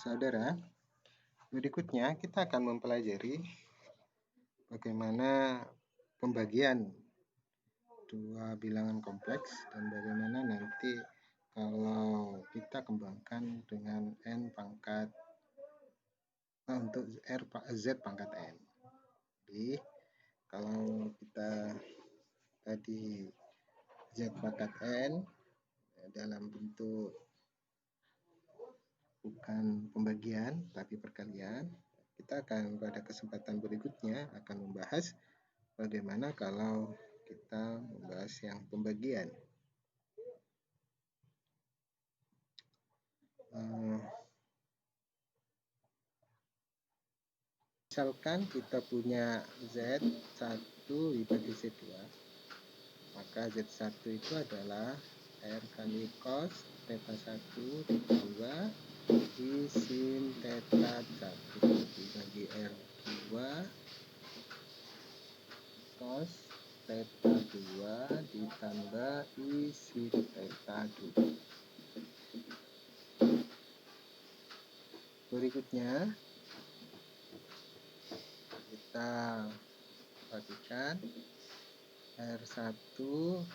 Saudara, berikutnya kita akan mempelajari bagaimana pembagian dua bilangan kompleks dan bagaimana nanti kalau kita kembangkan dengan n pangkat untuk z pangkat n. Jadi kalau kita tadi z pangkat n dalam bentuk bukan pembagian tapi perkalian, kita akan pada kesempatan berikutnya akan membahas bagaimana kalau kita membahas yang pembagian. Misalkan kita punya Z1 dibagi Z2, maka Z1 itu adalah R kali cos theta 1 ditambah I sin theta 1 dibagi R2 cos theta 2 ditambah I sin theta 2. Berikutnya kita perhatikan R1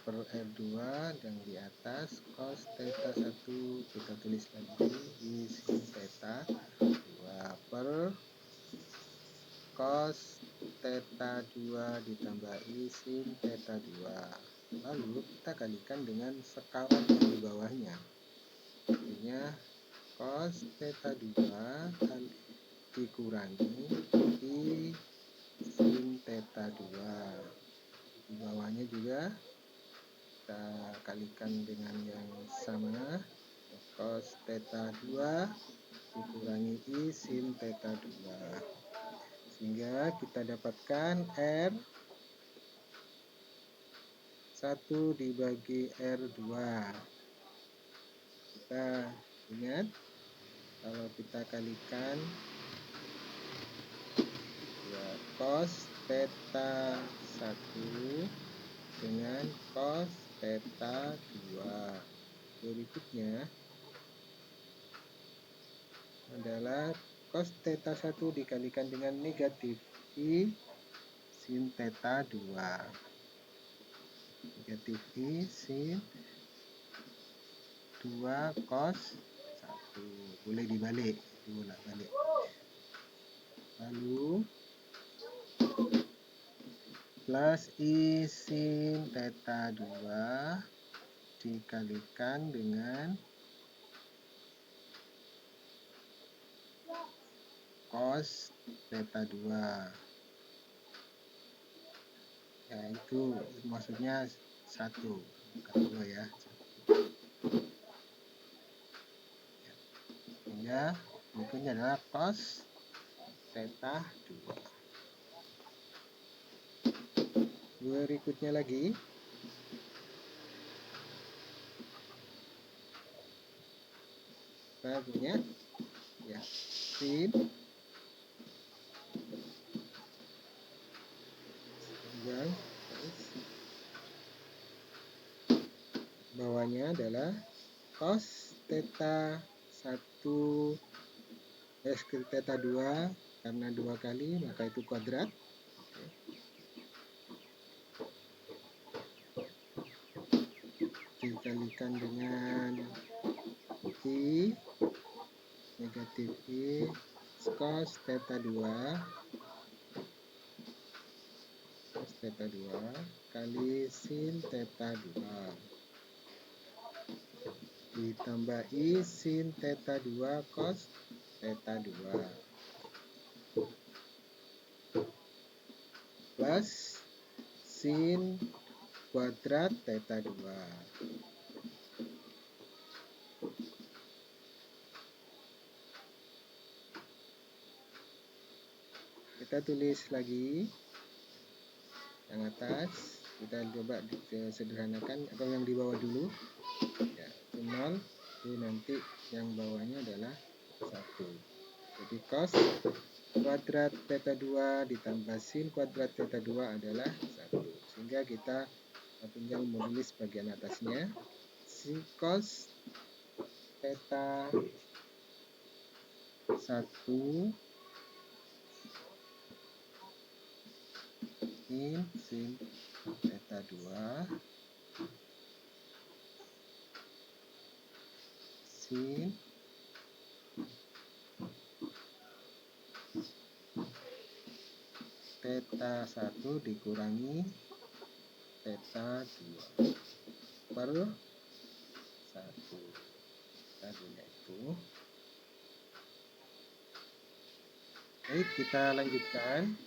per R2 yang di atas cos theta 1 kita tulis lagi I sin theta 2 per cos theta 2 ditambah I sin theta 2. Lalu kita kalikan dengan sekawan yang di bawahnya. Artinya cos theta 2 kali dikurangi I sin theta 2. Di bawahnya juga kita kalikan dengan yang sama, cos theta 2 dikurangi I sin theta 2, sehingga kita dapatkan R 1 dibagi R2. Kita ingat kalau kita kalikan ya, cos theta 1 dengan cos theta 2. Berikutnya adalah cos theta 1 dikalikan dengan negatif I sin theta 2. Negatif I sin 2 cos 1. Boleh dibalik, dibolak-balik. Lalu plus I sin theta 2 dikalikan dengan cos theta 2. Ya, itu maksudnya 1, bukan 2 ya. Sehingga berikutnya adalah cos theta 2. Berikutnya lagi kita punya ya sin yang bawahnya adalah cos theta 1 theta 2 karena 2 kali maka itu kuadrat. Dikalikan dengan I negatif I cos theta 2 kali sin theta 2 ditambah I sin theta 2 cos theta 2 plus sin kuadrat theta 2. Kita tulis lagi yang atas, kita coba sederhanakan atau yang di bawah dulu ya, itu 0, itu nanti yang bawahnya adalah 1. Jadi cos kuadrat theta 2 ditambah sin kuadrat theta 2 adalah 1, sehingga kita tinggal menulis bagian atasnya sin cos theta 1 sin theta 2 sin theta 1 dikurangi theta 2 per 1. Kita punya itu. Baik, kita lanjutkan.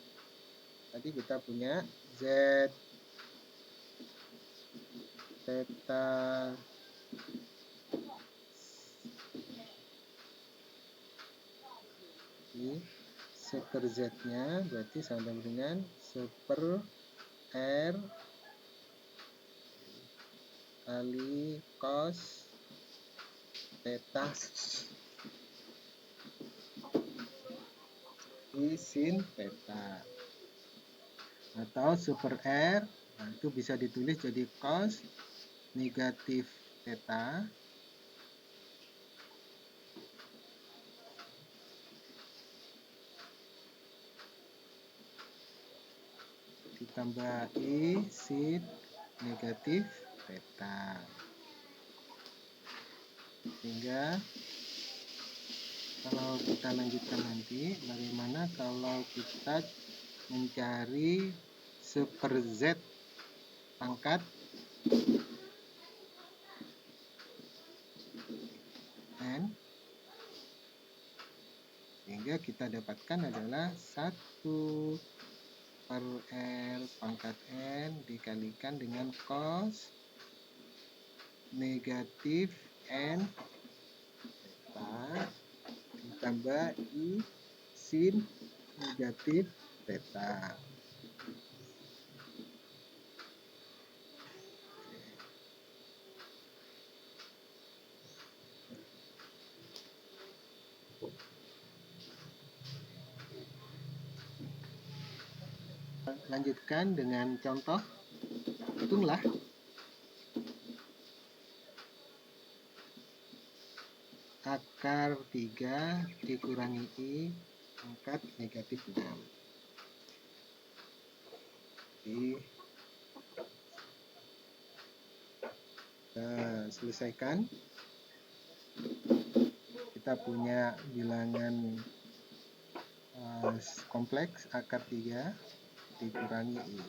Tadi kita punya Z theta ini seper Z-nya berarti sama dengan seper R kali cos theta I sin theta, atau super R, nah itu bisa ditulis jadi cos negatif theta ditambah I sin negatif theta. Sehingga kalau kita lanjutkan nanti, bagaimana kalau kita mencari super Z pangkat N, sehingga kita dapatkan adalah 1 per R pangkat N dikalikan dengan cos negatif N theta ditambah I sin negatif theta. Lanjutkan dengan contoh, hitunglah akar 3 dikurangi I pangkat negatif 6. Jadi kita selesaikan. Kita punya bilangan kompleks akar 3 dikurangi I.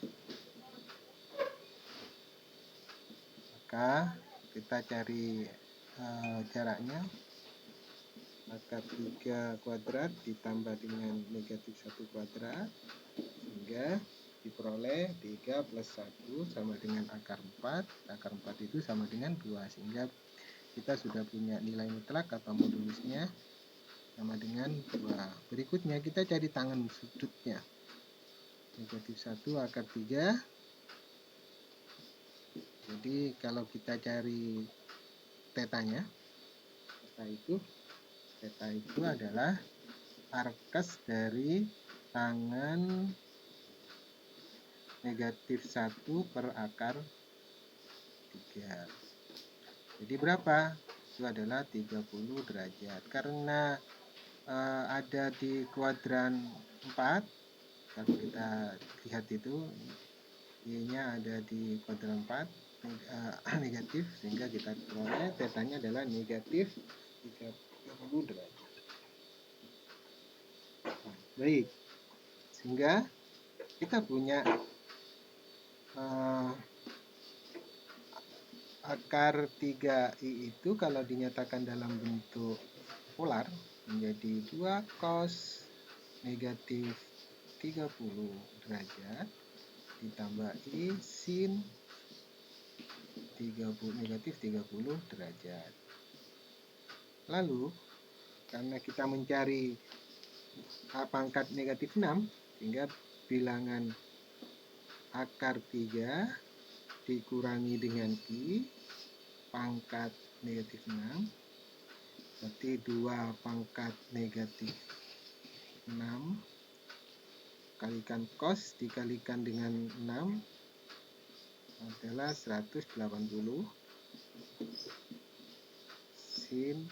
Maka kita cari jaraknya. Akar 3 kuadrat ditambah dengan negatif 1 kuadrat, sehingga diperoleh 3 plus 1 sama dengan akar 4. Akar 4 itu sama dengan 2, sehingga kita sudah punya nilai mutlak atau modulusnya sama dengan 2. Berikutnya kita cari tangan sudutnya. Negatif 1 akar 3. Jadi kalau kita cari tetanya, theta itu adalah arkes dari tangan negatif 1 per akar 3. Jadi berapa? Itu adalah 30 derajat. Karena ada di kuadran 4, kalau kita lihat itu Y-nya ada di kuadran 4 negatif, sehingga kita peroleh tetanya adalah negatif 30 derajat. Baik, sehingga kita punya akar 3I itu kalau dinyatakan dalam bentuk polar menjadi 2 cos negatif 30 derajat ditambah I sin negatif 30 derajat. Lalu karena kita mencari pangkat negatif 6, sehingga bilangan akar 3 dikurangi dengan I pangkat negatif 6, berarti 2 pangkat negatif 6 kalikan cos dikalikan dengan 6 adalah 180 sin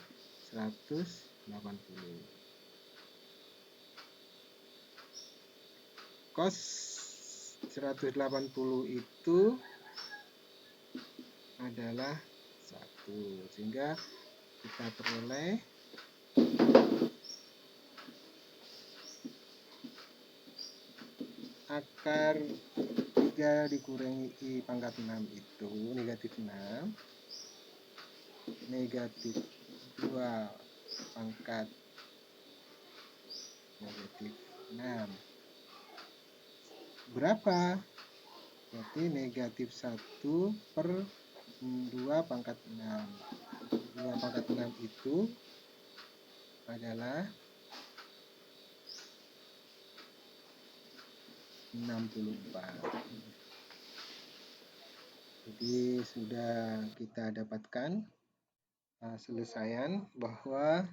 180. cos 180 itu adalah 1, sehingga kita peroleh akar 3 dikurangi I pangkat 6 itu negatif 6, negatif 2 pangkat negatif 6. Berapa? Berarti negatif 1 per 2 pangkat 6. 2 pangkat 6 itu adalah 64. Jadi sudah kita dapatkan selesaian bahwa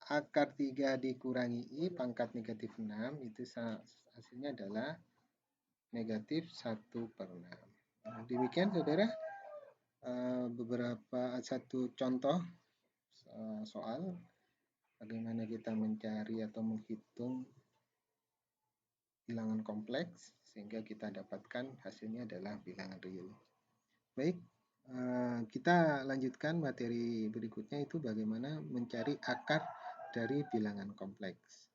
akar 3 dikurangi I pangkat negatif 6 itu hasilnya adalah negatif 1/6. Nah, demikian saudara, satu contoh soal bagaimana kita mencari atau menghitung bilangan kompleks sehingga kita dapatkan hasilnya adalah bilangan real. Baik, kita lanjutkan materi berikutnya, itu bagaimana mencari akar dari bilangan kompleks.